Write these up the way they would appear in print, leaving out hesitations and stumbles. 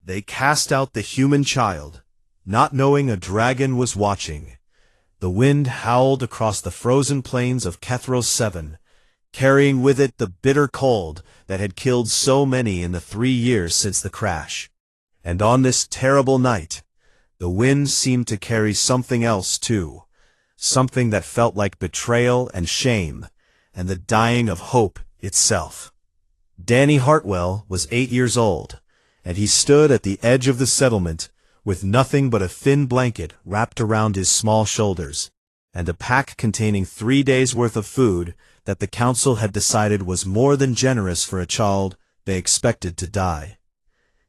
They cast out the human child, not knowing a dragon was watching. The wind howled across the frozen plains of Kethros 7, carrying with it the bitter cold that had killed so many in the 3 years since the crash. And on this terrible night, the wind seemed to carry something else too, something that felt like betrayal and shame, and the dying of hope itself. Danny Hartwell was 8 years old, and he stood at the edge of the settlement with nothing but a thin blanket wrapped around his small shoulders, and a pack containing 3 days' worth of food that the council had decided was more than generous for a child they expected to die.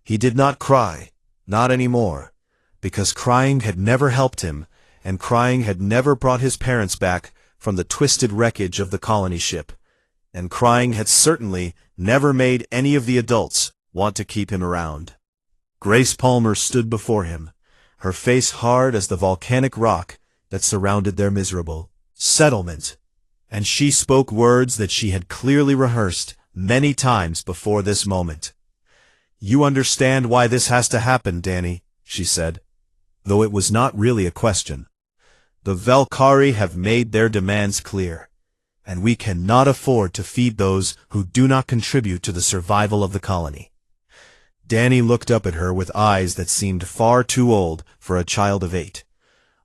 He did not cry, not anymore, because crying had never helped him, and crying had never brought his parents back from the twisted wreckage of the colony ship, and crying had certainly never made any of the adults want to keep him around. Grace Palmer stood before him, her face hard as the volcanic rock that surrounded their miserable settlement, and she spoke words that she had clearly rehearsed many times before this moment. "You understand why this has to happen, Danny," she said, though it was not really a question. "The Valkyrie have made their demands clear, and we cannot afford to feed those who do not contribute to the survival of the colony." Danny looked up at her with eyes that seemed far too old for a child of 8.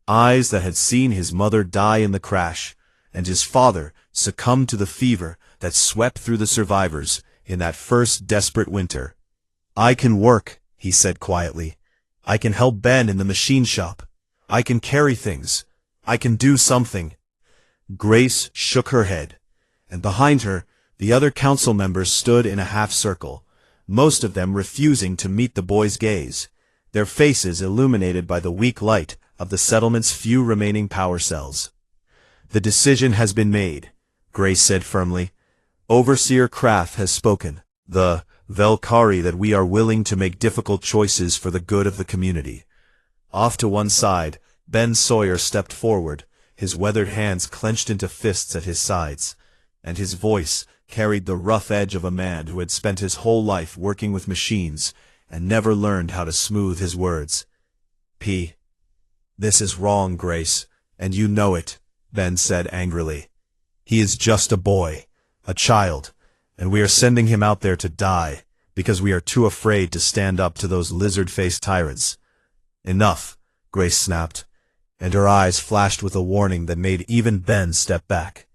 Eyes that had seen his mother die in the crash, and his father succumb to the fever that swept through the survivors in that first desperate winter. "I can work," he said quietly. "I can help Ben in the machine shop. I can carry things. I can do something." Grace shook her head, and behind her, the other council members stood in a half-circle, most of them refusing to meet the boy's gaze, their faces illuminated by the weak light of the settlement's few remaining power cells. "The decision has been made," Grace said firmly. "Overseer Kraft has spoken. The Valkyrie that we are willing to make difficult choices for the good of the community." Off to one side, Ben Sawyer stepped forward, his weathered hands clenched into fists at his sides, and his voice carried the rough edge of a man who had spent his whole life working with machines and never learned how to smooth his words. "This is wrong, Grace, and you know it," Ben said angrily. "He is just a boy, a child, and we are sending him out there to die because we are too afraid to stand up to those lizard-faced tyrants." "Enough," Grace snapped, and her eyes flashed with a warning that made even Ben step back.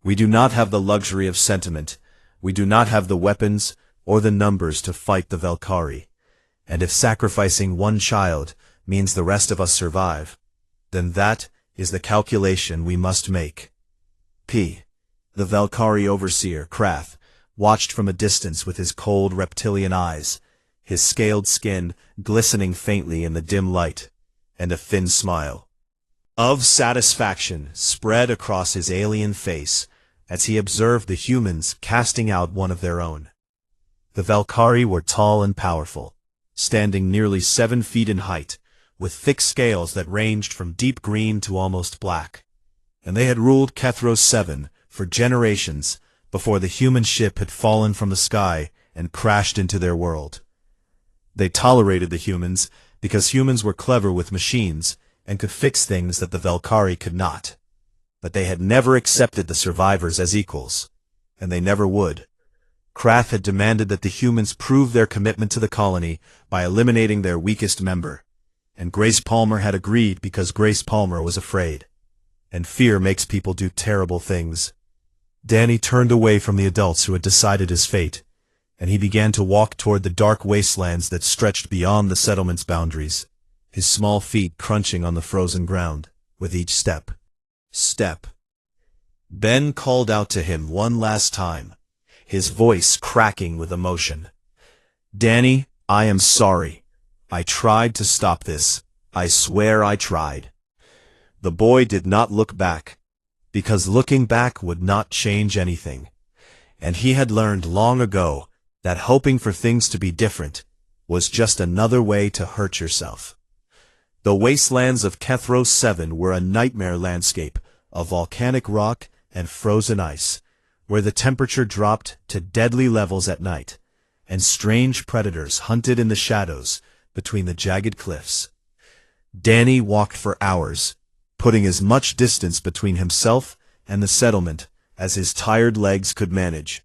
"We do not have the luxury of sentiment. We do not have the weapons or the numbers to fight the Valkyrie. And if sacrificing one child means the rest of us survive, then that is the calculation we must make." The Valkyrie overseer, Krath, watched from a distance with his cold reptilian eyes, his scaled skin glistening faintly in the dim light, and a thin smile of satisfaction spread across his alien face as he observed the humans casting out one of their own. The Valkyrie were tall and powerful, standing nearly 7 feet in height, with thick scales that ranged from deep green to almost black, and they had ruled Kethros 7 for generations before the human ship had fallen from the sky and crashed into their world. They tolerated the humans because humans were clever with machines and could fix things that the Valkyrie could not. But they had never accepted the survivors as equals, and they never would. Kraft had demanded that the humans prove their commitment to the colony by eliminating their weakest member, and Grace Palmer had agreed because Grace Palmer was afraid. And fear makes people do terrible things. Danny turned away from the adults who had decided his fate, and he began to walk toward the dark wastelands that stretched beyond the settlement's boundaries, his small feet crunching on the frozen ground with each step. Ben called out to him one last time, his voice cracking with emotion. "Danny, I am sorry. I tried to stop this. I swear I tried." The boy did not look back, because looking back would not change anything, and he had learned long ago that hoping for things to be different was just another way to hurt yourself. The wastelands of Kethros 7 were a nightmare landscape of volcanic rock and frozen ice, where the temperature dropped to deadly levels at night, and strange predators hunted in the shadows between the jagged cliffs. Danny walked for hours, putting as much distance between himself and the settlement as his tired legs could manage.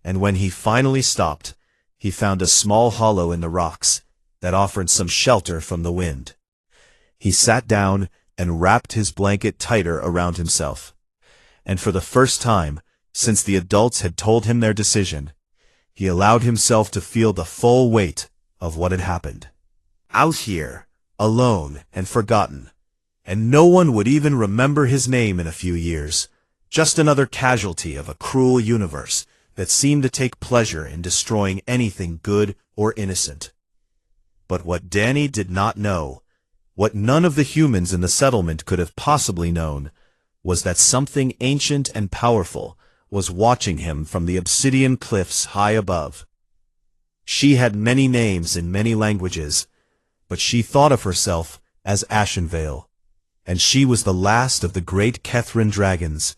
And when he finally stopped, he found a small hollow in the rocks that offered some shelter from the wind. He sat down and wrapped his blanket tighter around himself. And for the first time, since the adults had told him their decision, he allowed himself to feel the full weight of what had happened. Out here, alone and forgotten, and no one would even remember his name in a few years, just another casualty of a cruel universe that seemed to take pleasure in destroying anything good or innocent. But what Danny did not know, what none of the humans in the settlement could have possibly known, was that something ancient and powerful was watching him from the obsidian cliffs high above. She had many names in many languages, but she thought of herself as Ashenvale, and she was the last of the great Kethran dragons,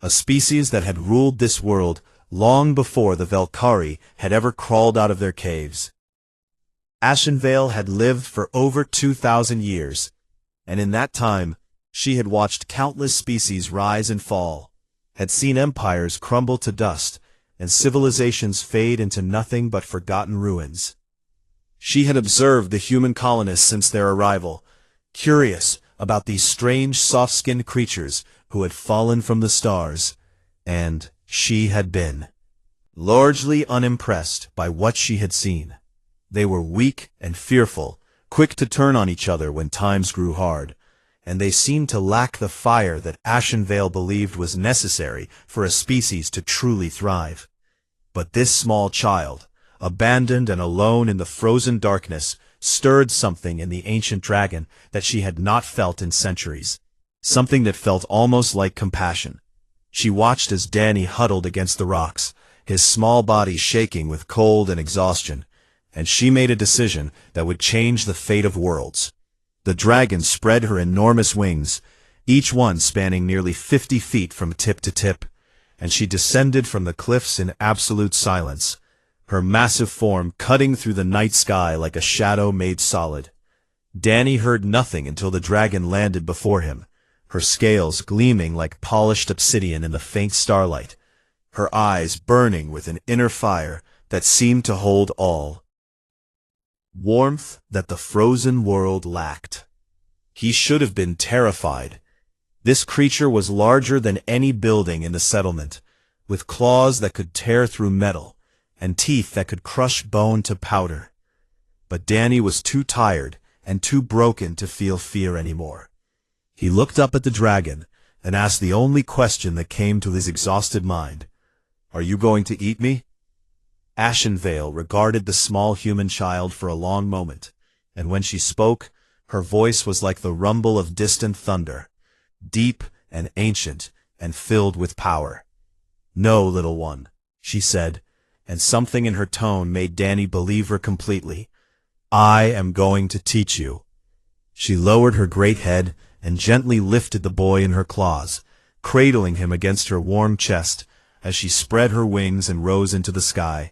a species that had ruled this world long before the Velkari had ever crawled out of their caves. Ashenvale had lived for over 2,000 years, and in that time she had watched countless species rise and fall, had seen empires crumble to dust, and civilizations fade into nothing but forgotten ruins. She had observed the human colonists since their arrival, curious about these strange soft-skinned creatures who had fallen from the stars, and she had been largely unimpressed by what she had seen. They were weak and fearful, quick to turn on each other when times grew hard, and they seemed to lack the fire that Ashenvale believed was necessary for a species to truly thrive. But this small child, abandoned and alone in the frozen darkness, stirred something in the ancient dragon that she had not felt in centuries, something that felt almost like compassion. She watched as Danny huddled against the rocks, his small body shaking with cold and exhaustion, and she made a decision that would change the fate of worlds. The dragon spread her enormous wings, each one spanning nearly 50 feet from tip to tip, and she descended from the cliffs in absolute silence, her massive form cutting through the night sky like a shadow made solid. Danny heard nothing until the dragon landed before him, her scales gleaming like polished obsidian in the faint starlight, her eyes burning with an inner fire that seemed to hold all warmth that the frozen world lacked. He should have been terrified. This creature was larger than any building in the settlement, with claws that could tear through metal, and teeth that could crush bone to powder. But Danny was too tired and too broken to feel fear anymore. He looked up at the dragon and asked the only question that came to his exhausted mind. "Are you going to eat me?" Ashenvale regarded the small human child for a long moment, and when she spoke, her voice was like the rumble of distant thunder, deep and ancient and filled with power. "No, little one," she said, and something in her tone made Danny believe her completely. "I am going to teach you." She lowered her great head and gently lifted the boy in her claws, cradling him against her warm chest as she spread her wings and rose into the sky,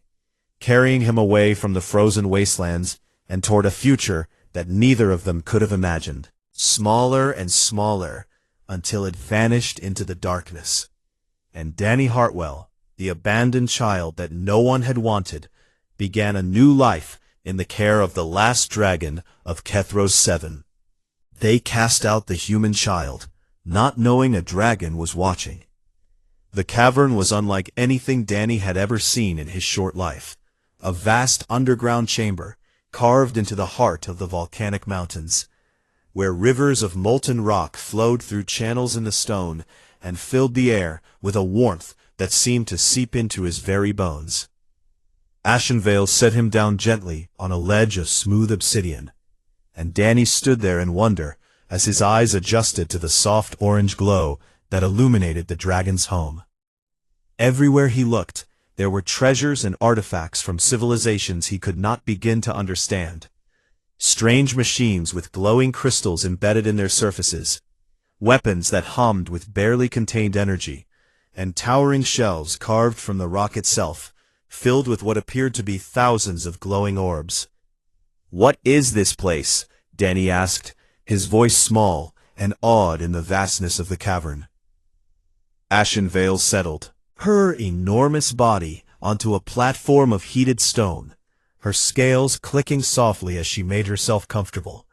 carrying him away from the frozen wastelands and toward a future that neither of them could have imagined, smaller and smaller until it vanished into the darkness. And Danny Hartwell, the abandoned child that no one had wanted, began a new life in the care of the last dragon of Kethros 7. They cast out the human child, not knowing a dragon was watching. The cavern was unlike anything Danny had ever seen in his short life. A vast underground chamber, carved into the heart of the volcanic mountains, where rivers of molten rock flowed through channels in the stone and filled the air with a warmth that seemed to seep into his very bones. Ashenvale set him down gently on a ledge of smooth obsidian, and Danny stood there in wonder as his eyes adjusted to the soft orange glow that illuminated the dragon's home. Everywhere he looked, there were treasures and artifacts from civilizations he could not begin to understand. Strange machines with glowing crystals embedded in their surfaces, weapons that hummed with barely contained energy, and towering shelves carved from the rock itself, filled with what appeared to be thousands of glowing orbs. "What is this place?" Danny asked, his voice small and awed in the vastness of the cavern. Ashen Veil settled, her enormous body onto a platform of heated stone, her scales clicking softly as she made herself comfortable,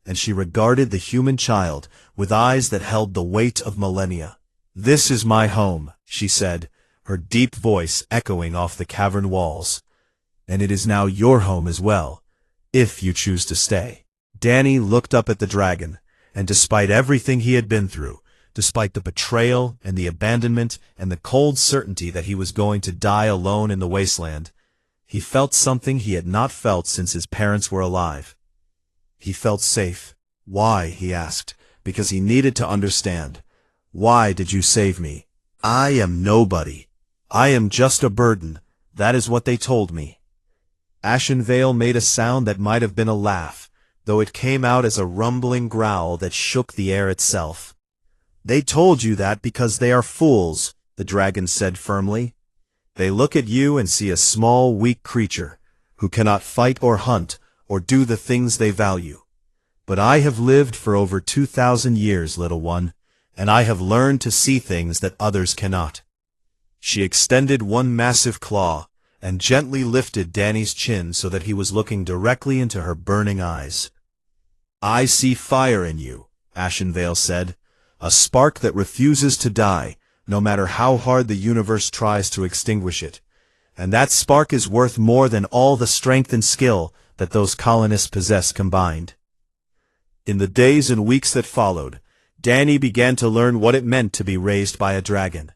and she regarded the human child with eyes that held the weight of millennia. "This is my home," she said, her deep voice echoing off the cavern walls. "And it is now your home as well, if you choose to stay." Danny looked up at the dragon, and despite everything he had been through, despite the betrayal and the abandonment and the cold certainty that he was going to die alone in the wasteland, he felt something he had not felt since his parents were alive. He felt safe. "Why?" he asked, because he needed to understand. "Why did you save me? I am nobody. I am just a burden. That is what they told me." Ashen Veil made a sound that might have been a laugh, though it came out as a rumbling growl that shook the air itself. "They told you that because they are fools," the dragon said firmly. "They look at you and see a small, weak creature, who cannot fight or hunt or do the things they value. But I have lived for over 2,000 years, little one, and I have learned to see things that others cannot." She extended one massive claw and gently lifted Danny's chin so that he was looking directly into her burning eyes. "I see fire in you," Ashen Veil said, "a spark that refuses to die, no matter how hard the universe tries to extinguish it. And that spark is worth more than all the strength and skill that those colonists possess combined." In the days and weeks that followed, Danny began to learn what it meant to be raised by a dragon.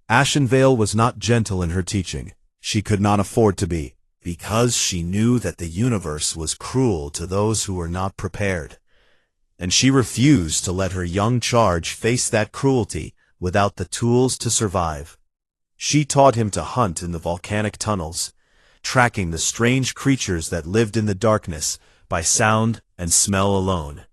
Ashen Veil was not gentle in her teaching. She could not afford to be, because she knew that the universe was cruel to those who were not prepared. And she refused to let her young charge face that cruelty without the tools to survive. She taught him to hunt in the volcanic tunnels, tracking the strange creatures that lived in the darkness by sound and smell alone.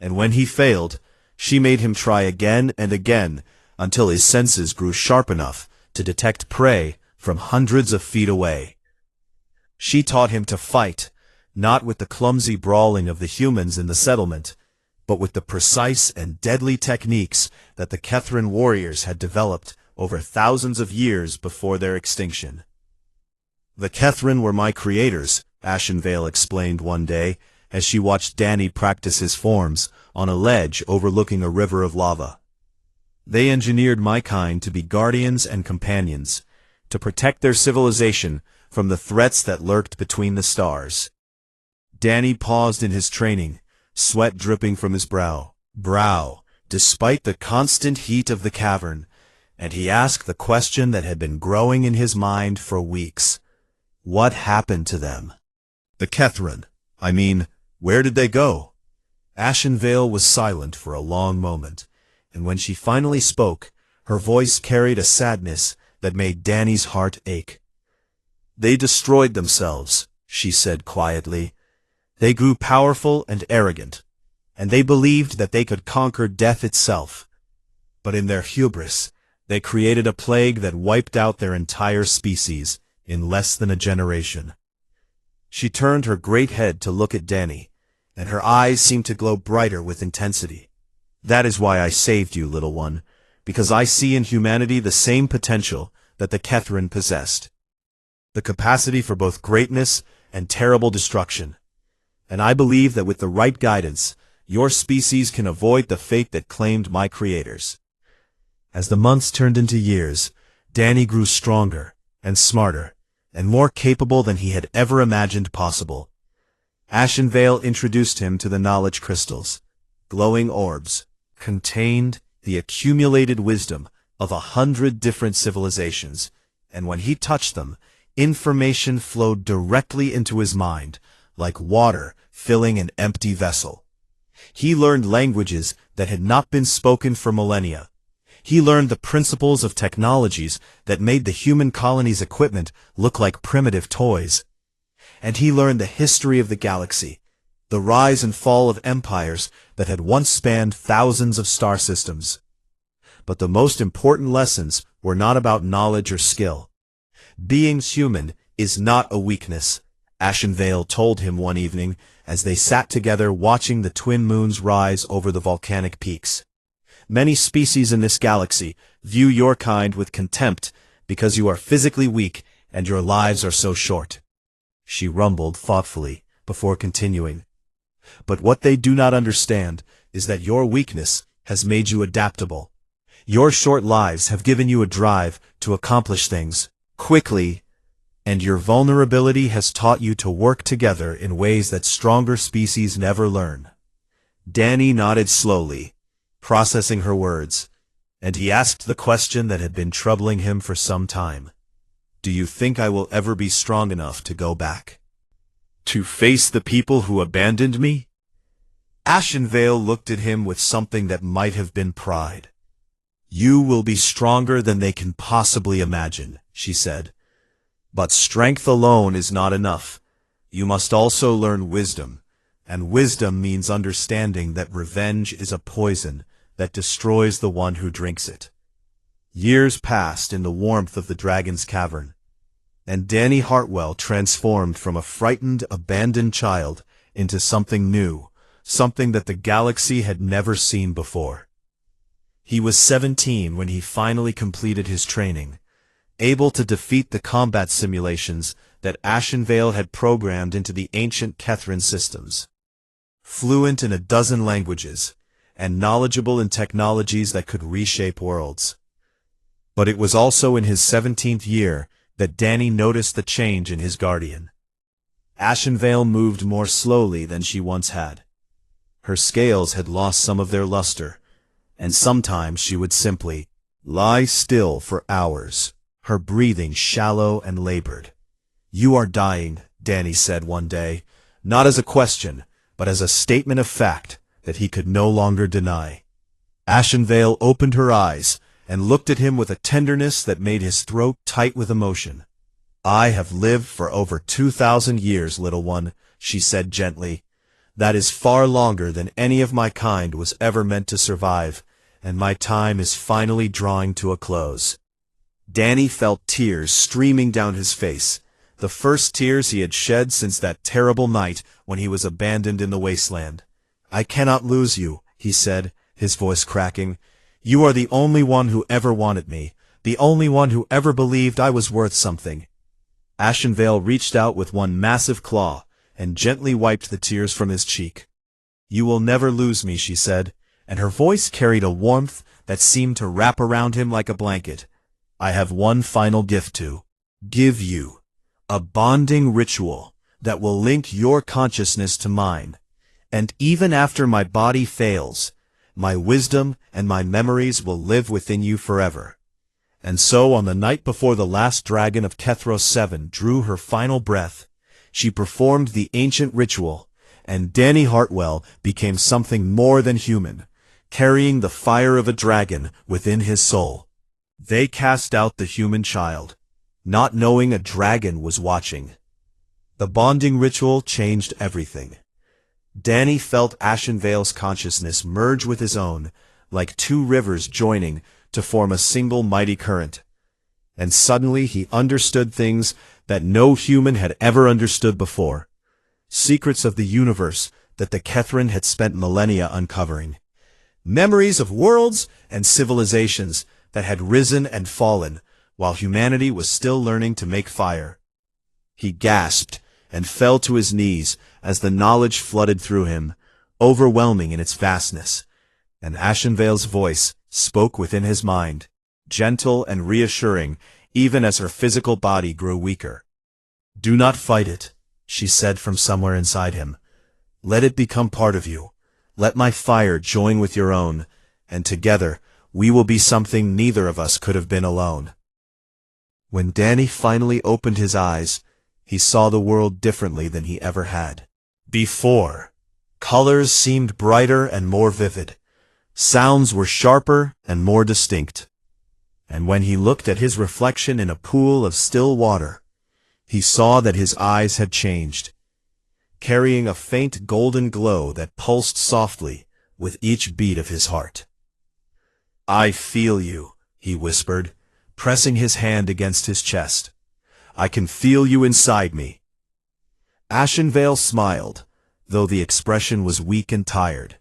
And when he failed, she made him try again and again until his senses grew sharp enough to detect prey from hundreds of feet away. She taught him to fight, not with the clumsy brawling of the humans in the settlement, but with the precise and deadly techniques that the Kethran warriors had developed over thousands of years before their extinction. "The Kethran were my creators," Ashen Veil explained one day as she watched Danny practice his forms on a ledge overlooking a river of lava. "They engineered my kind to be guardians and companions, to protect their civilization from the threats that lurked between the stars." Danny paused in his training, sweat dripping from his brow, despite the constant heat of the cavern, and he asked the question that had been growing in his mind for weeks. What happened to them? "The Kethran. I mean, where did they go?" Ashen Veil was silent for a long moment, and when she finally spoke, her voice carried a sadness that made Danny's heart ache. "They destroyed themselves," she said quietly. "They grew powerful and arrogant, and they believed that they could conquer death itself. But in their hubris, they created a plague that wiped out their entire species in less than a generation." She turned her great head to look at Danny, and her eyes seemed to glow brighter with intensity. "That is why I saved you, little one, because I see in humanity the same potential that the Kethran possessed. The capacity for both greatness and terrible destruction. And I believe that with the right guidance, your species can avoid the fate that claimed my creators." As the months turned into years, Danny grew stronger and smarter and more capable than he had ever imagined possible. Ashen Veil introduced him to the knowledge crystals. Glowing orbs contained the accumulated wisdom of 100 different civilizations, and when he touched them, information flowed directly into his mind, like water filling an empty vessel. He learned languages that had not been spoken for millennia. He learned the principles of technologies that made the human colony's equipment look like primitive toys. And he learned the history of the galaxy, the rise and fall of empires that had once spanned thousands of star systems. But the most important lessons were not about knowledge or skill. Being human is not a weakness, Ashenvale told him one evening as they sat together watching the twin moons rise over the volcanic peaks. Many species in this galaxy view your kind with contempt because you are physically weak and your lives are so short. She rumbled thoughtfully before continuing. But what they do not understand is that your weakness has made you adaptable. Your short lives have given you a drive to accomplish things quickly, and your vulnerability has taught you to work together in ways that stronger species never learn. Danny nodded slowly, processing her words, and he asked the question that had been troubling him for some time. Do you think I will ever be strong enough to go back? To face the people who abandoned me? Ashenvale looked at him with something that might have been pride. You will be stronger than they can possibly imagine, she said. But strength alone is not enough. You must also learn wisdom, and wisdom means understanding that revenge is a poison that destroys the one who drinks it. Years passed in the warmth of the dragon's cavern, and Danny Hartwell transformed from a frightened, abandoned child into something new, something that the galaxy had never seen before. He was 17 when he finally completed his training, able to defeat the combat simulations that Ashenvale had programmed into the ancient Kethran systems. Fluent in a dozen languages, and knowledgeable in technologies that could reshape worlds. But it was also in his 17th year that Danny noticed the change in his guardian. Ashenvale moved more slowly than she once had. Her scales had lost some of their luster, and sometimes she would simply lie still for hours, her breathing shallow and labored. You are dying, Danny said one day, not as a question, but as a statement of fact that he could no longer deny. Ashenvale opened her eyes and looked at him with a tenderness that made his throat tight with emotion. I have lived for over 2,000 years, little one, she said gently. That is far longer than any of my kind was ever meant to survive, and my time is finally drawing to a close. Danny felt tears streaming down his face, the first tears he had shed since that terrible night when he was abandoned in the wasteland. I cannot lose you, he said, his voice cracking. You are the only one who ever wanted me, the only one who ever believed I was worth something. Ashenvale reached out with one massive claw and gently wiped the tears from his cheek. You will never lose me, she said, and her voice carried a warmth that seemed to wrap around him like a blanket. I have one final gift to give you, a bonding ritual that will link your consciousness to mine, and even after my body fails, my wisdom and my memories will live within you forever. And so on the night before the last dragon of Kethros 7 drew her final breath, she performed the ancient ritual, and Danny Hartwell became something more than human, carrying the fire of a dragon within his soul. They cast out the human child, not knowing a dragon was watching. The bonding ritual changed everything. Danny felt Ashenvale's consciousness merge with his own, like two rivers joining to form a single mighty current. And suddenly he understood things that no human had ever understood before. Secrets of the universe that the Kethran had spent millennia uncovering. Memories of worlds and civilizations that had risen and fallen while humanity was still learning to make fire. He gasped and fell to his knees as the knowledge flooded through him, overwhelming in its vastness. And Ashenvale's voice spoke within his mind, gentle and reassuring, even as her physical body grew weaker. Do not fight it, she said from somewhere inside him. Let it become part of you. Let my fire join with your own, and together we will be something neither of us could have been alone. When Danny finally opened his eyes, he saw the world differently than he ever had before. Colors seemed brighter and more vivid. Sounds were sharper and more distinct. And when he looked at his reflection in a pool of still water, he saw that his eyes had changed, carrying a faint golden glow that pulsed softly with each beat of his heart. I feel you, he whispered, pressing his hand against his chest. I can feel you inside me." Ashenvale smiled, though the expression was weak and tired,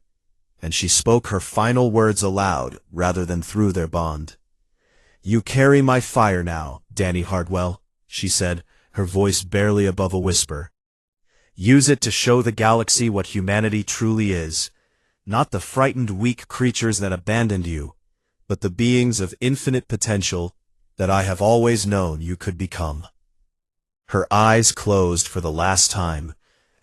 and she spoke her final words aloud rather than through their bond. "You carry my fire now, Danny Hartwell," she said, her voice barely above a whisper. "Use it to show the galaxy what humanity truly is, not the frightened weak creatures that abandoned you, but the beings of infinite potential that I have always known you could become." Her eyes closed for the last time,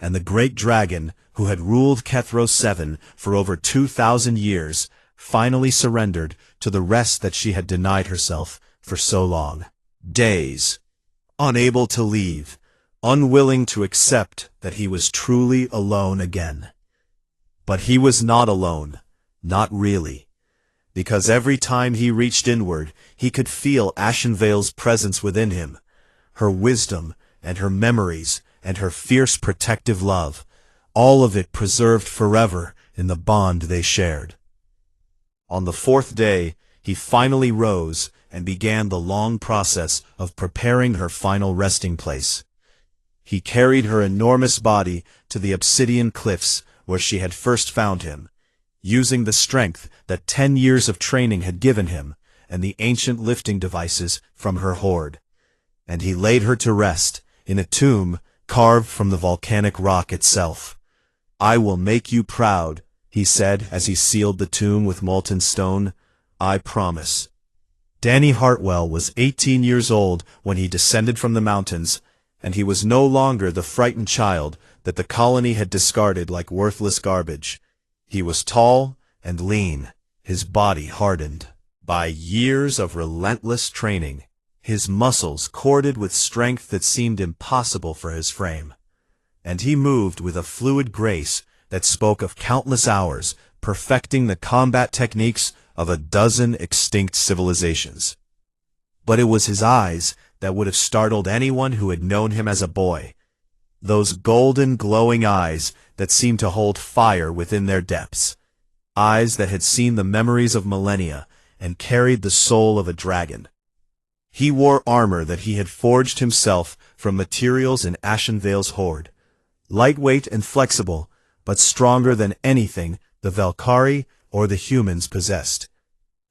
and the great dragon, who had ruled Kethros 7 for over 2,000 years, finally surrendered to the rest that she had denied herself for so long. Days, unable to leave, unwilling to accept that he was truly alone again. But he was not alone, not really, because every time he reached inward, he could feel Ashenvale's presence within him, her wisdom and her memories and her fierce protective love, all of it preserved forever in the bond they shared. On the fourth day, he finally rose and began the long process of preparing her final resting place. He carried her enormous body to the obsidian cliffs where she had first found him, using the strength that 10 years of training had given him and the ancient lifting devices from her hoard. And he laid her to rest in a tomb carved from the volcanic rock itself. "I will make you proud," he said as he sealed the tomb with molten stone. "I promise." Danny Hartwell was 18 years old when he descended from the mountains, and he was no longer the frightened child that the colony had discarded like worthless garbage. He was tall and lean, his body hardened by years of relentless training, his muscles corded with strength that seemed impossible for his frame. And he moved with a fluid grace that spoke of countless hours perfecting the combat techniques of a dozen extinct civilizations. But it was his eyes that would have startled anyone who had known him as a boy. Those golden, glowing eyes that seemed to hold fire within their depths. Eyes that had seen the memories of millennia and carried the soul of a dragon. He wore armor that he had forged himself from materials in Ashenvale's hoard. Lightweight and flexible, but stronger than anything the Valkyrie or the humans possessed.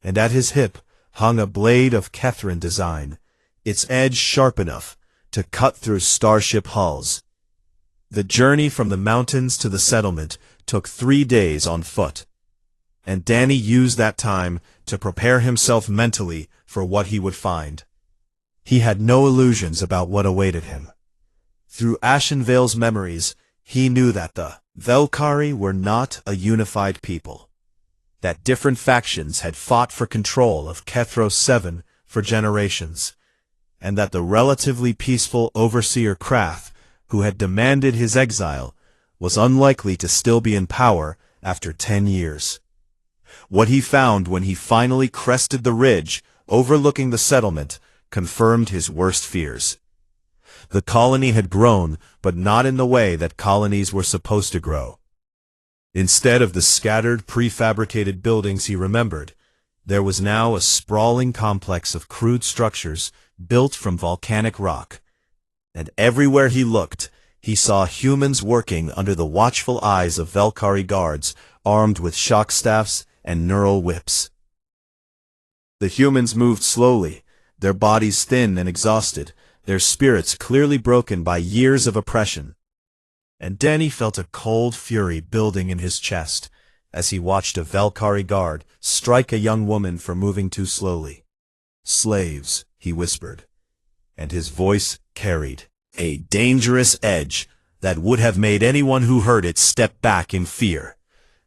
And at his hip hung a blade of Kethran design, its edge sharp enough to cut through starship hulls. The journey from the mountains to the settlement took 3 days on foot, and Danny used that time to prepare himself mentally for what he would find. He had no illusions about what awaited him. Through Ashenvale's memories, he knew that the Valkyrie were not a unified people, that different factions had fought for control of Kethros 7 for generations, and that the relatively peaceful overseer Krath, who had demanded his exile, was unlikely to still be in power after 10 years. What he found when he finally crested the ridge overlooking the settlement confirmed his worst fears. The colony had grown, but not in the way that colonies were supposed to grow. Instead of the scattered prefabricated buildings he remembered, there was now a sprawling complex of crude structures built from volcanic rock. And everywhere he looked, he saw humans working under the watchful eyes of Valkyrie guards armed with shock staffs and neural whips. The humans moved slowly, their bodies thin and exhausted, their spirits clearly broken by years of oppression. And Danny felt a cold fury building in his chest as he watched a Valkyrie guard strike a young woman for moving too slowly. "Slaves," he whispered, and his voice carried a dangerous edge that would have made anyone who heard it step back in fear.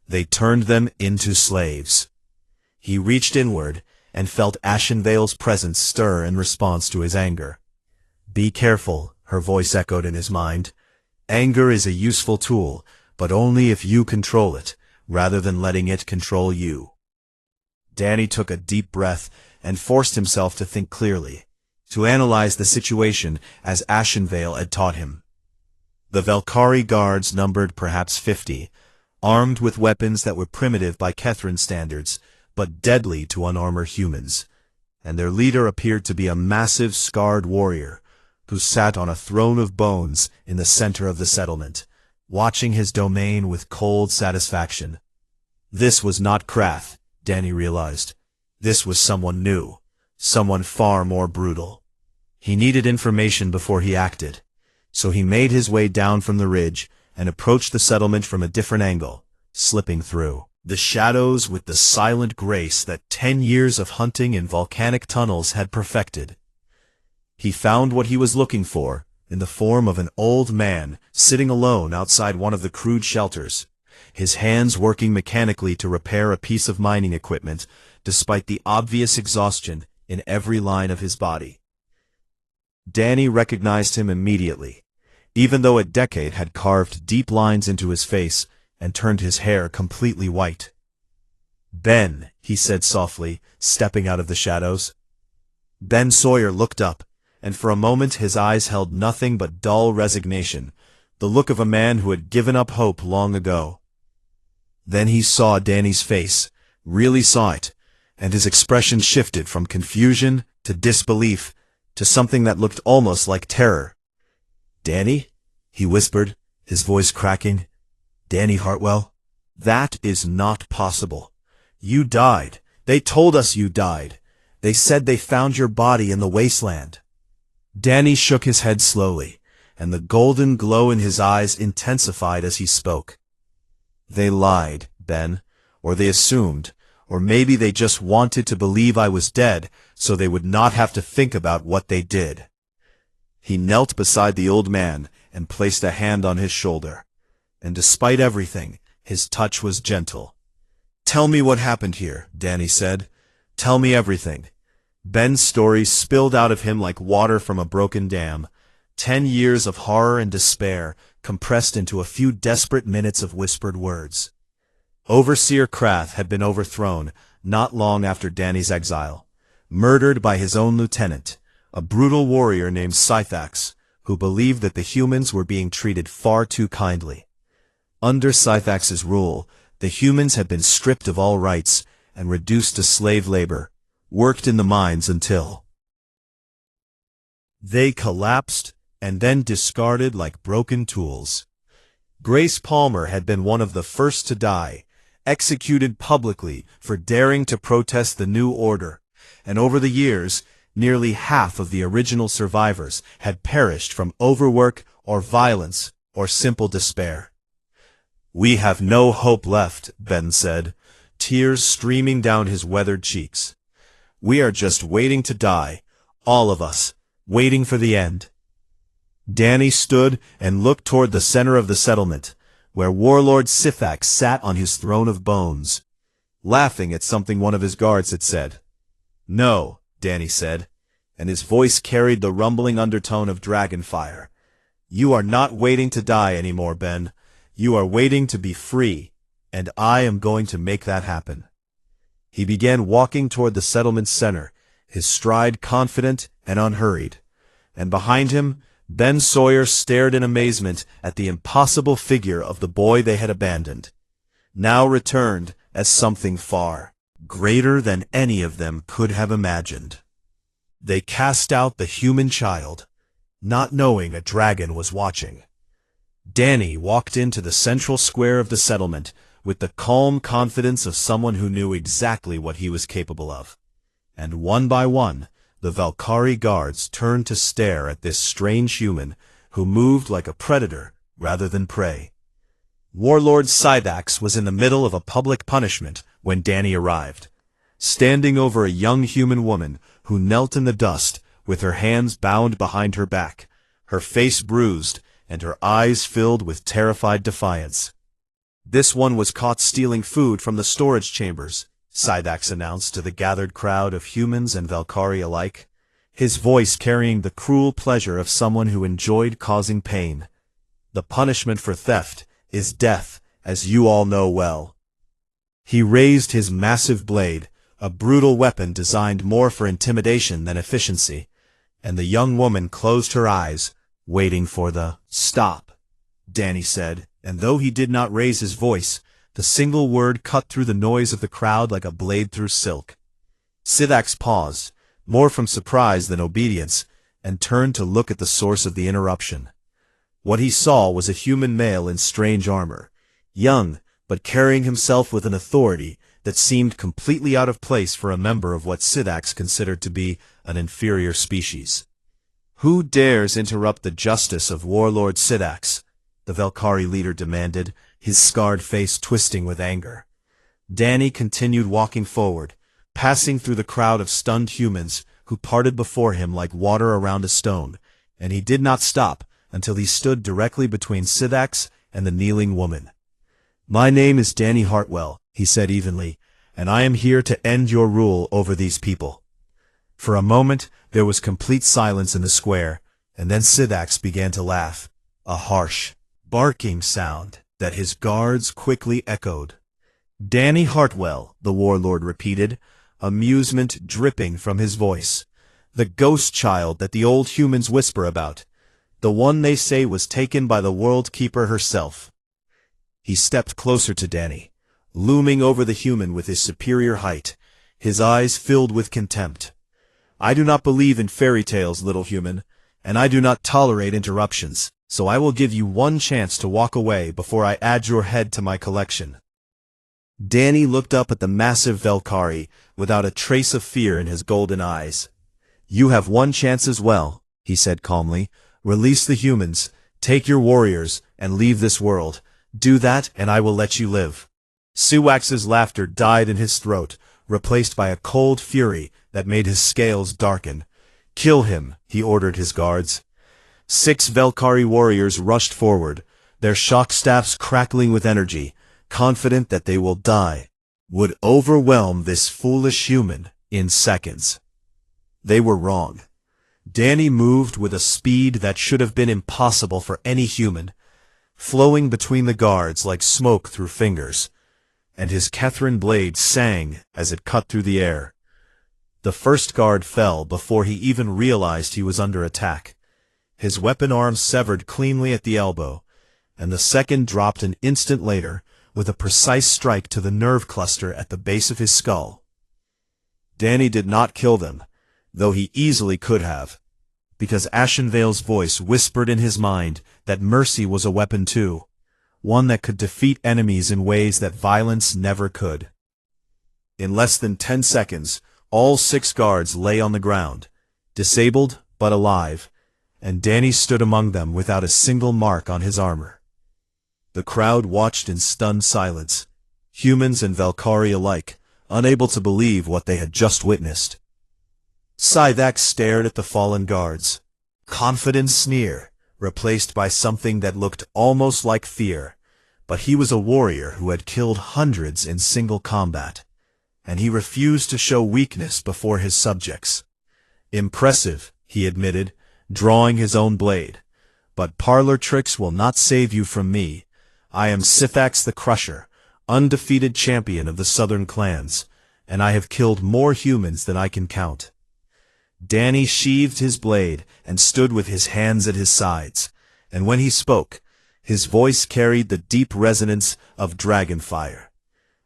They turned them into slaves. He reached inward and felt Ashenvale's presence stir in response to his anger. "Be careful," her voice echoed in his mind. "Anger is a useful tool, but only if you control it, rather than letting it control you." Danny took a deep breath and forced himself to think clearly, to analyze the situation as Ashenvale had taught him. The Valkyrie guards numbered perhaps 50, armed with weapons that were primitive by Kethran standards, but deadly to unarmored humans, and their leader appeared to be a massive, scarred warrior, who sat on a throne of bones in the center of the settlement, watching his domain with cold satisfaction. This was not Krath, Danny realized. This was someone new, someone far more brutal. He needed information before he acted, so he made his way down from the ridge and approached the settlement from a different angle, slipping through the shadows with the silent grace that 10 years of hunting in volcanic tunnels had perfected. He found what he was looking for in the form of an old man sitting alone outside one of the crude shelters, his hands working mechanically to repair a piece of mining equipment, despite the obvious exhaustion in every line of his body. Danny recognized him immediately, even though a decade had carved deep lines into his face and turned his hair completely white. "Ben," he said softly, stepping out of the shadows. Ben Sawyer looked up, and for a moment his eyes held nothing but dull resignation, the look of a man who had given up hope long ago. Then he saw Danny's face, really saw it, and his expression shifted from confusion to disbelief to something that looked almost like terror. "Danny?" he whispered, his voice cracking. "Danny Hartwell? That is not possible. You died. They told us you died. They said they found your body in the wasteland." Danny shook his head slowly, and the golden glow in his eyes intensified as he spoke. "They lied, Ben, or they assumed, or maybe they just wanted to believe I was dead so they would not have to think about what they did." He knelt beside the old man and placed a hand on his shoulder, and despite everything, his touch was gentle. "Tell me what happened here," Danny said. "Tell me everything." Ben's story spilled out of him like water from a broken dam, 10 years of horror and despair compressed into a few desperate minutes of whispered words. Overseer Krath had been overthrown not long after Danny's exile, murdered by his own lieutenant, a brutal warrior named Scythax, who believed that the humans were being treated far too kindly. Under Scythax's rule, the humans had been stripped of all rights and reduced to slave labor, worked in the mines until they collapsed and then discarded like broken tools. Grace Palmer had been one of the first to die, executed publicly for daring to protest the new order, and over the years, nearly half of the original survivors had perished from overwork or violence or simple despair. "We have no hope left," Ben said, tears streaming down his weathered cheeks. "We are just waiting to die, all of us, waiting for the end." Danny stood and looked toward the center of the settlement, where Warlord Scythax sat on his throne of bones, laughing at something one of his guards had said. "No," Danny said, and his voice carried the rumbling undertone of dragon fire. "You are not waiting to die anymore, Ben. You are waiting to be free, and I am going to make that happen." He began walking toward the settlement's center, his stride confident and unhurried, and behind him, Ben Sawyer stared in amazement at the impossible figure of the boy they had abandoned, now returned as something far greater than any of them could have imagined. They cast out the human child, not knowing a dragon was watching. Danny walked into the central square of the settlement with the calm confidence of someone who knew exactly what he was capable of. And one by one, the Valkyrie guards turned to stare at this strange human who moved like a predator rather than prey. Warlord Scythax was in the middle of a public punishment when Danny arrived, standing over a young human woman who knelt in the dust with her hands bound behind her back, her face bruised and her eyes filled with terrified defiance. "This one was caught stealing food from the storage chambers," Scythax announced to the gathered crowd of humans and Valkyrie alike, his voice carrying the cruel pleasure of someone who enjoyed causing pain. "The punishment for theft is death, as you all know well." He raised his massive blade, a brutal weapon designed more for intimidation than efficiency, and the young woman closed her eyes, waiting for the "Stop," Danny said, and though he did not raise his voice, the single word cut through the noise of the crowd like a blade through silk. Scythax paused, more from surprise than obedience, and turned to look at the source of the interruption. What he saw was a human male in strange armor, young, but carrying himself with an authority that seemed completely out of place for a member of what Sithax considered to be an inferior species. "Who dares interrupt the justice of Warlord Sithax?" the Velkhari leader demanded, his scarred face twisting with anger. Danny continued walking forward, passing through the crowd of stunned humans who parted before him like water around a stone, and he did not stop until he stood directly between Sithax and the kneeling woman. "My name is Danny Hartwell," he said evenly, "and I am here to end your rule over these people." For a moment, there was complete silence in the square, and then Sithax began to laugh, a harsh, barking sound that his guards quickly echoed. "Danny Hartwell," the warlord repeated, amusement dripping from his voice. "The ghost child that the old humans whisper about. The one they say was taken by the World Keeper herself." He stepped closer to Danny, looming over the human with his superior height, his eyes filled with contempt. "I do not believe in fairy tales, little human, and I do not tolerate interruptions, so I will give you one chance to walk away before I add your head to my collection." Danny looked up at the massive Velkhari without a trace of fear in his golden eyes. "You have one chance as well," he said calmly. "Release the humans, take your warriors, and leave this world. Do that, and I will let you live." Suwax's laughter died in his throat, replaced by a cold fury that made his scales darken. "Kill him," he ordered his guards. 6 Velkhari warriors rushed forward, their shock staffs crackling with energy, confident that they will die, would overwhelm this foolish human in seconds. They were wrong. Danny moved with a speed that should have been impossible for any human, flowing between the guards like smoke through fingers, and his Kethrin blade sang as it cut through the air. The first guard fell before he even realized he was under attack. His weapon arm severed cleanly at the elbow, and the second dropped an instant later with a precise strike to the nerve cluster at the base of his skull. Danny did not kill them, though he easily could have, because Ashenvale's voice whispered in his mind that mercy was a weapon too, one that could defeat enemies in ways that violence never could. In less than 10 seconds, all 6 guards lay on the ground, disabled but alive, and Danny stood among them without a single mark on his armor. The crowd watched in stunned silence, humans and Velkhari alike, unable to believe what they had just witnessed. Sithax stared at the fallen guards, confident sneer, replaced by something that looked almost like fear, but he was a warrior who had killed hundreds in single combat, and he refused to show weakness before his subjects. "Impressive," he admitted, drawing his own blade, "but parlor tricks will not save you from me. I am Sithax the Crusher, undefeated champion of the southern clans, and I have killed more humans than I can count." Danny sheathed his blade and stood with his hands at his sides, and when he spoke, his voice carried the deep resonance of dragon fire.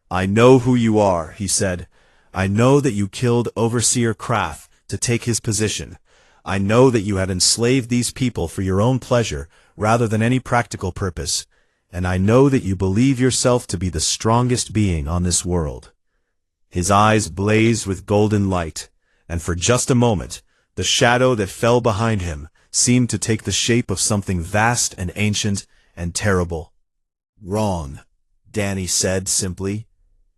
"I know who you are," he said. "I know that you killed Overseer Krath to take his position. I know that you had enslaved these people for your own pleasure rather than any practical purpose, and I know that you believe yourself to be the strongest being on this world." His eyes blazed with golden light, and for just a moment, the shadow that fell behind him seemed to take the shape of something vast and ancient and terrible. "Wrong," Danny said simply.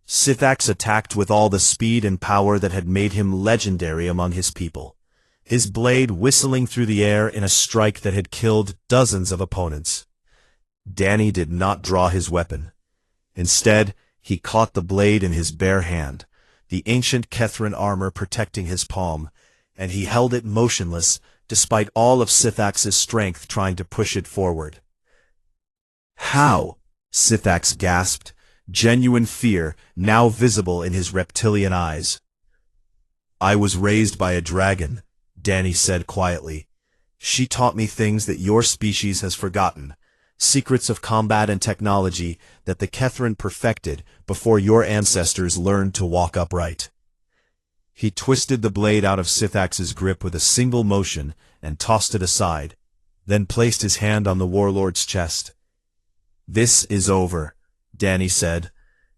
Sithax attacked with all the speed and power that had made him legendary among his people, his blade whistling through the air in a strike that had killed dozens of opponents. Danny did not draw his weapon. Instead, he caught the blade in his bare hand, the ancient Kethrin armor protecting his palm, and he held it motionless despite all of Sithax's strength trying to push it forward. "How?" Sithax gasped, genuine fear now visible in his reptilian eyes. "I was raised by a dragon," Danny said quietly. "She taught me things that your species has forgotten, secrets of combat and technology that the Kethrin perfected before your ancestors learned to walk upright." He twisted the blade out of Sithax's grip with a single motion and tossed it aside, then placed his hand on the warlord's chest. "This is over," Danny said.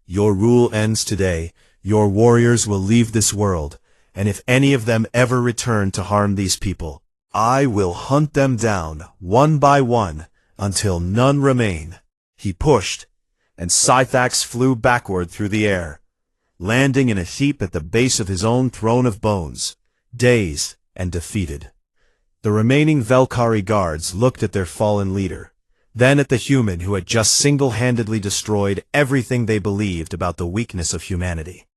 "Your rule ends today. Your warriors will leave this world, and if any of them ever return to harm these people, I will hunt them down one by one until none remain." He pushed, and Scythax flew backward through the air, landing in a heap at the base of his own throne of bones, dazed and defeated. The remaining Velkari guards looked at their fallen leader, then at the human who had just single-handedly destroyed everything they believed about the weakness of humanity.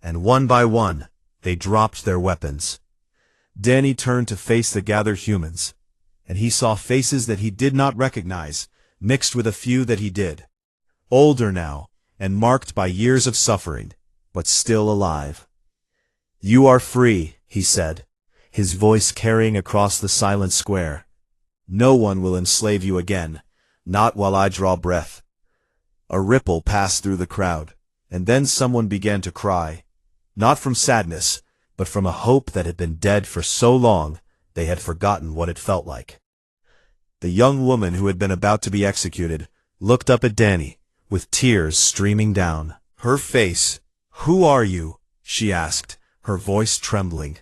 And one by one, they dropped their weapons. Danny turned to face the gathered humans, and he saw faces that he did not recognize, mixed with a few that he did. Older now, and marked by years of suffering, but still alive. "You are free," he said, his voice carrying across the silent square. "No one will enslave you again, not while I draw breath." A ripple passed through the crowd, and then someone began to cry, not from sadness, but from a hope that had been dead for so long they had forgotten what it felt like. The young woman who had been about to be executed looked up at Danny, with tears streaming down her face. "Who are you?" she asked, her voice trembling.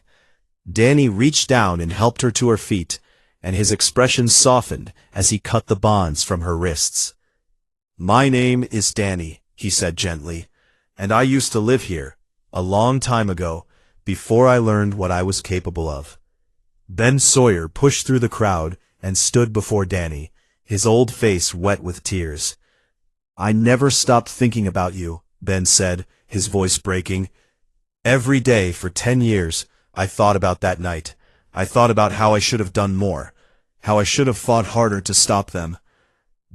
Danny reached down and helped her to her feet, and his expression softened as he cut the bonds from her wrists. "My name is Danny," he said gently, "and I used to live here, a long time ago, before I learned what I was capable of." Ben Sawyer pushed through the crowd and stood before Danny, his old face wet with tears. "I never stopped thinking about you," Ben said, his voice breaking. "Every day for 10 years, I thought about that night. I thought about how I should have done more, how I should have fought harder to stop them."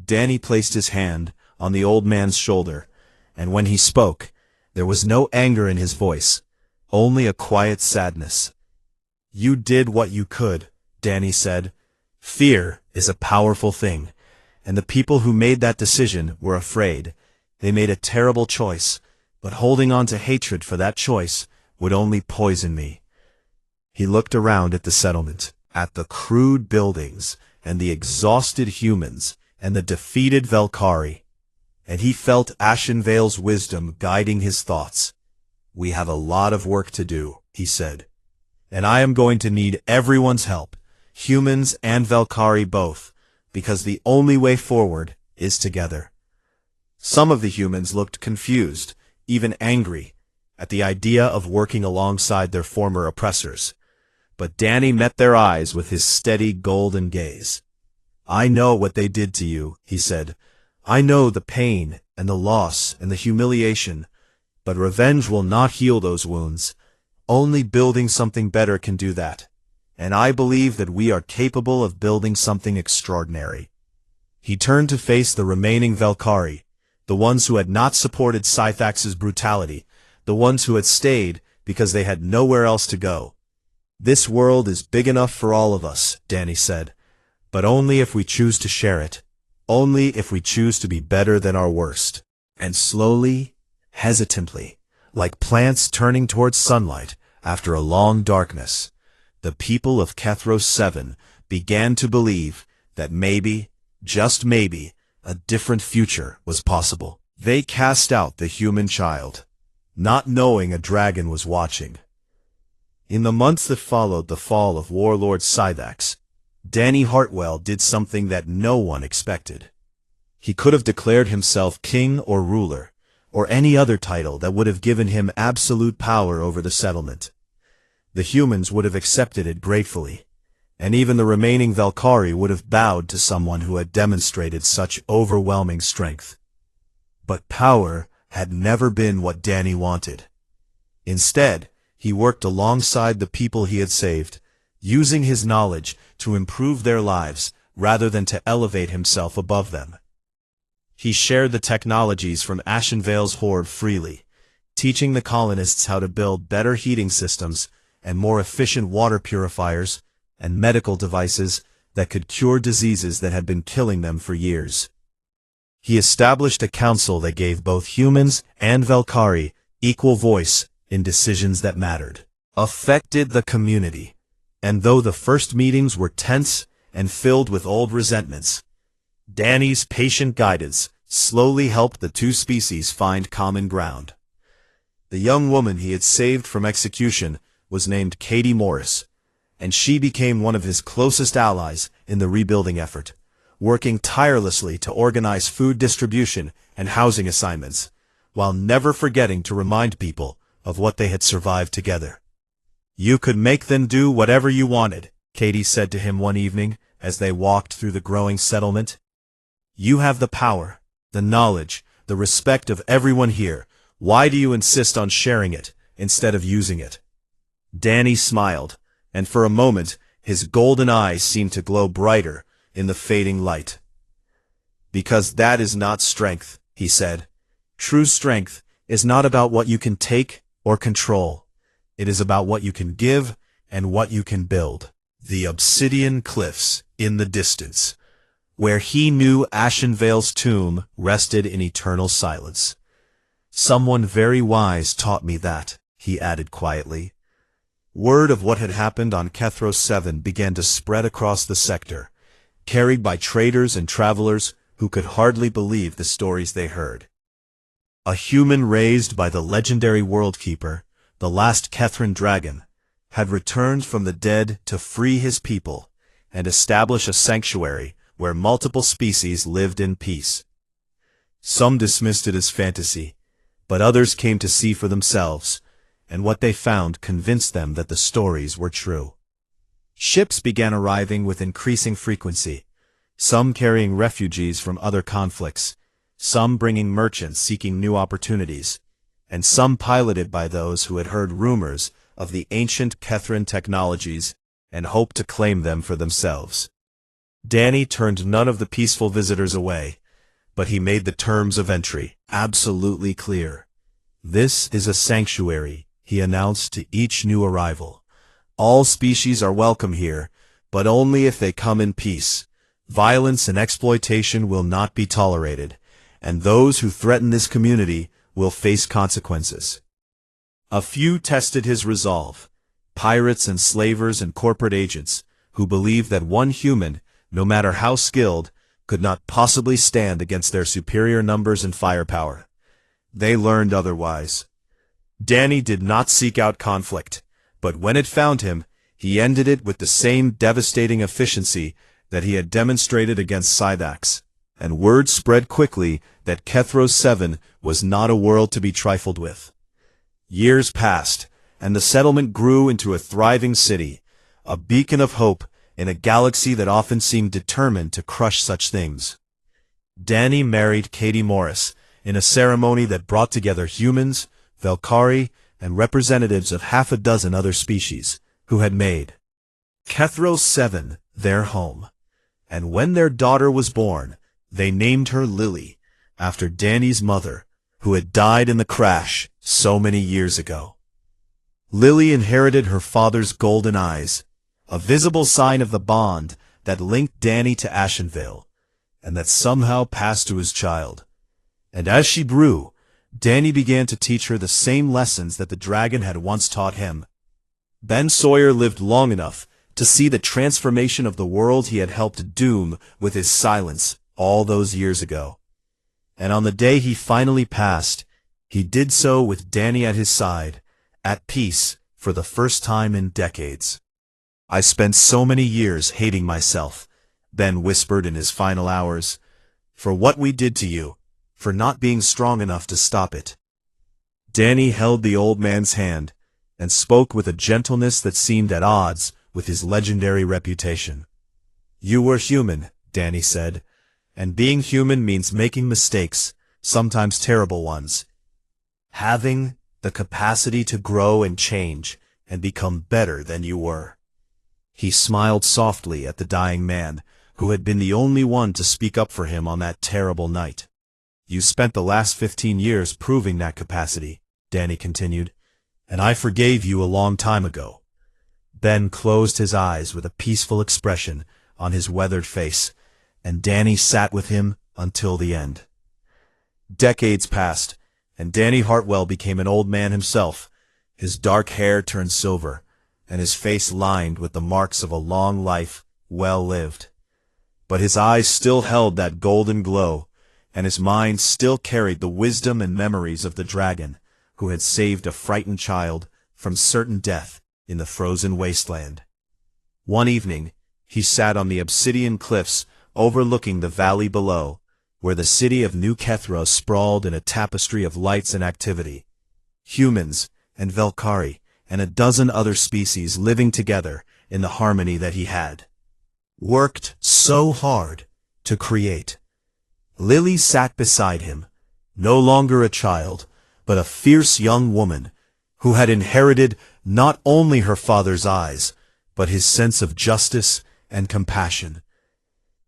Danny placed his hand on the old man's shoulder, and when he spoke, there was no anger in his voice, only a quiet sadness. "You did what you could," Danny said. "Fear is a powerful thing, and the people who made that decision were afraid. They made a terrible choice, but holding on to hatred for that choice would only poison me." He looked around at the settlement, at the crude buildings, and the exhausted humans, and the defeated Velkari, and he felt Ashenvale's wisdom guiding his thoughts. "We have a lot of work to do," he said, "and I am going to need everyone's help, humans and Velkari both, because the only way forward is together." Some of the humans looked confused, even angry, at the idea of working alongside their former oppressors. But Danny met their eyes with his steady golden gaze. "I know what they did to you," he said. "I know the pain and the loss and the humiliation, but revenge will not heal those wounds. Only building something better can do that, and I believe that we are capable of building something extraordinary." He turned to face the remaining Velkari, the ones who had not supported Scythax's brutality, the ones who had stayed because they had nowhere else to go. "This world is big enough for all of us," Danny said, "but only if we choose to share it, only if we choose to be better than our worst." And slowly, hesitantly, like plants turning towards sunlight after a long darkness, the people of Kethros 7 began to believe that maybe, just maybe, a different future was possible. They cast out the human child, not knowing a dragon was watching. In the months that followed the fall of Warlord Scythax, Danny Hartwell did something that no one expected. He could have declared himself king or ruler, or any other title that would have given him absolute power over the settlement. The humans would have accepted it gratefully, and even the remaining Velkari would have bowed to someone who had demonstrated such overwhelming strength. But power had never been what Danny wanted. Instead, he worked alongside the people he had saved, using his knowledge to improve their lives rather than to elevate himself above them. He shared the technologies from Ashenvale's horde freely, teaching the colonists how to build better heating systems and more efficient water purifiers and medical devices that could cure diseases that had been killing them for years. He established a council that gave both humans and Velkari equal voice in decisions that mattered, affected the community, And though the first meetings were tense and filled with old resentments, Danny's patient guidance slowly helped the two species find common ground. The young woman he had saved from execution was named Katie Morris, and she became one of his closest allies in the rebuilding effort, working tirelessly to organize food distribution and housing assignments, while never forgetting to remind people of what they had survived together. "You could make them do whatever you wanted," Katie said to him one evening as they walked through the growing settlement. "You have the power, the knowledge, the respect of everyone here. Why do you insist on sharing it instead of using it?" Danny smiled, and for a moment his golden eyes seemed to glow brighter in the fading light. "Because that is not strength," he said. "True strength is not about what you can take or control. It is about what you can give and what you can build." The obsidian cliffs in the distance, where he knew Ashenvale's tomb rested in eternal silence. "Someone very wise taught me that," he added quietly. Word of what had happened on Kethros 7 began to spread across the sector, carried by traders and travelers who could hardly believe the stories they heard. A human raised by the legendary Worldkeeper, the last Kethran dragon, had returned from the dead to free his people and establish a sanctuary where multiple species lived in peace. Some dismissed it as fantasy, but others came to see for themselves, and what they found convinced them that the stories were true. Ships began arriving with increasing frequency, some carrying refugees from other conflicts, some bringing merchants seeking new opportunities, and some piloted by those who had heard rumors of the ancient Kethran technologies and hoped to claim them for themselves. Danny turned none of the peaceful visitors away, but he made the terms of entry absolutely clear. "This is a sanctuary," he announced to each new arrival. "All species are welcome here, but only if they come in peace. Violence and exploitation will not be tolerated, and those who threaten this community will face consequences." A few tested his resolve, pirates and slavers and corporate agents, who believed that one human, no matter how skilled, could not possibly stand against their superior numbers and firepower. They learned otherwise. Danny did not seek out conflict, but when it found him, he ended it with the same devastating efficiency that he had demonstrated against Scythax, and word spread quickly that Kethros 7 was not a world to be trifled with. Years passed, and the settlement grew into a thriving city, a beacon of hope in a galaxy that often seemed determined to crush such things. Danny married Katie Morris in a ceremony that brought together humans, Velkari, and representatives of half a dozen other species who had made Kethros 7 their home. And when their daughter was born, they named her Lily, after Danny's mother, who had died in the crash so many years ago. Lily inherited her father's golden eyes, a visible sign of the bond that linked Danny to Ashenvale, and that somehow passed to his child. And as she grew, Danny began to teach her the same lessons that the dragon had once taught him. Ben Sawyer lived long enough to see the transformation of the world he had helped doom with his silence all those years ago. And on the day he finally passed, he did so with Danny at his side, at peace for the first time in decades. "I spent so many years hating myself," Ben whispered in his final hours, "for what we did to you, for not being strong enough to stop it." Danny held the old man's hand and spoke with a gentleness that seemed at odds with his legendary reputation. "You were human," Danny said, "and being human means making mistakes, sometimes terrible ones. Having the capacity to grow and change and become better than you were." He smiled softly at the dying man, who had been the only one to speak up for him on that terrible night. "You spent the last 15 years proving that capacity," Danny continued, "and I forgave you a long time ago." Ben closed his eyes with a peaceful expression on his weathered face, and Danny sat with him until the end. Decades passed, and Danny Hartwell became an old man himself. His dark hair turned silver, and his face lined with the marks of a long life well lived. But his eyes still held that golden glow, and his mind still carried the wisdom and memories of the dragon who had saved a frightened child from certain death in the frozen wasteland. One evening, he sat on the obsidian cliffs overlooking the valley below, where the city of New Kethros sprawled in a tapestry of lights and activity. Humans and Velkari and a dozen other species living together in the harmony that he had worked so hard to create. Lily sat beside him, no longer a child, but a fierce young woman who had inherited not only her father's eyes, but his sense of justice and compassion.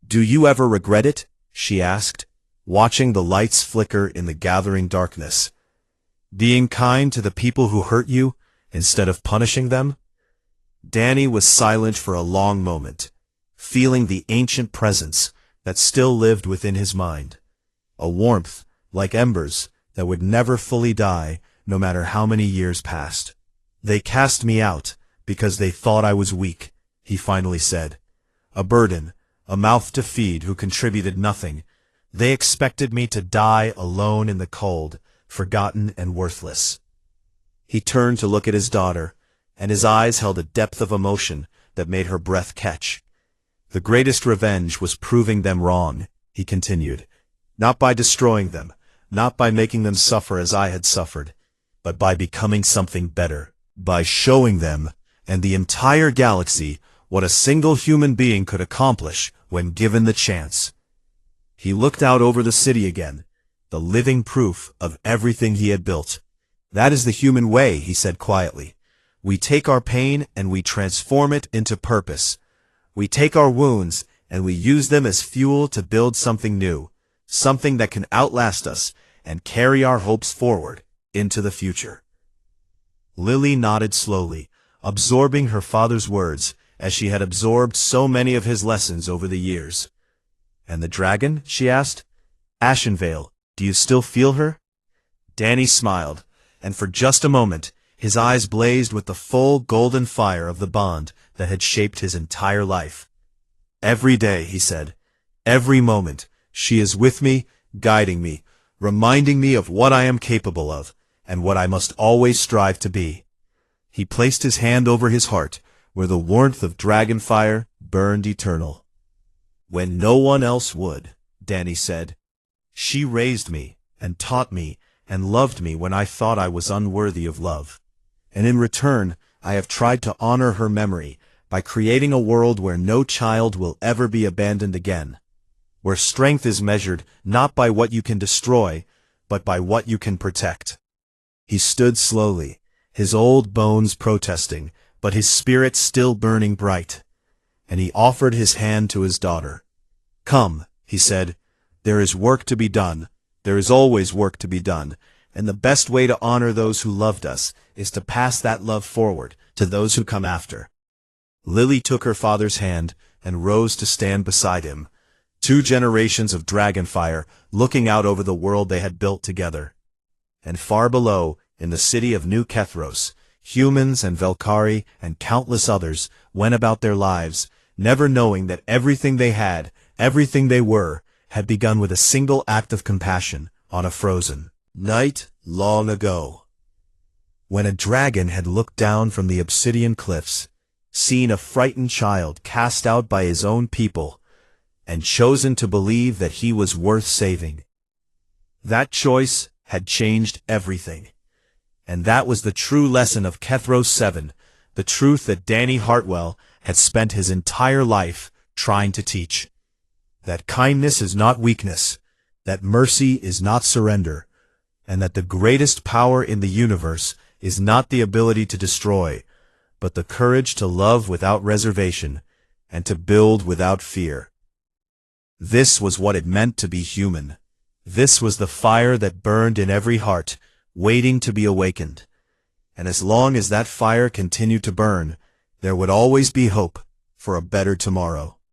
"Do you ever regret it?" she asked, watching the lights flicker in the gathering darkness. "Being kind to the people who hurt you instead of punishing them?" Danny was silent for a long moment, feeling the ancient presence that still lived within his mind, a warmth like embers that would never fully die no matter how many years passed. "They cast me out because they thought I was weak," he finally said. "A burden, a mouth to feed who contributed nothing. They expected me to die alone in the cold, forgotten and worthless." He turned to look at his daughter, and his eyes held a depth of emotion that made her breath catch. "The greatest revenge was proving them wrong," he continued, "not by destroying them, not by making them suffer as I had suffered, but by becoming something better, by showing them and the entire galaxy what a single human being could accomplish when given the chance." He looked out over the city again, the living proof of everything he had built. "That is the human way," he said quietly. "We take our pain and we transform it into purpose. We take our wounds and we use them as fuel to build something new, something that can outlast us and carry our hopes forward into the future." Lily nodded slowly, absorbing her father's words as she had absorbed so many of his lessons over the years. "And the dragon?" she asked. "Ashenvale, do you still feel her?" Danny smiled, and for just a moment his eyes blazed with the full golden fire of the bond that had shaped his entire life. "Every day," he said, "every moment, she is with me, guiding me, reminding me of what I am capable of, and what I must always strive to be." He placed his hand over his heart, where the warmth of dragon fire burned eternal. "When no one else would," Danny said. "She raised me, and taught me, and loved me when I thought I was unworthy of love. And in return, I have tried to honor her memory by creating a world where no child will ever be abandoned again, where strength is measured not by what you can destroy, but by what you can protect." He stood slowly, his old bones protesting, but his spirit still burning bright, and he offered his hand to his daughter. "Come," he said, "there is work to be done. There is always work to be done, and the best way to honor those who loved us is to pass that love forward to those who come after." Lily took her father's hand and rose to stand beside him, 2 generations of dragonfire looking out over the world they had built together. And far below, in the city of New Kethros, humans and Velkari and countless others went about their lives, never knowing that everything they had, everything they were, had begun with a single act of compassion on a frozen night long ago. When a dragon had looked down from the obsidian cliffs, seen a frightened child cast out by his own people, and chosen to believe that he was worth saving. That choice had changed everything. And that was the true lesson of Kethros 7, the truth that Danny Hartwell had spent his entire life trying to teach. That kindness is not weakness, that mercy is not surrender, and that the greatest power in the universe is not the ability to destroy, but the courage to love without reservation and to build without fear. This was what it meant to be human. This was the fire that burned in every heart, waiting to be awakened. And as long as that fire continued to burn, there would always be hope for a better tomorrow.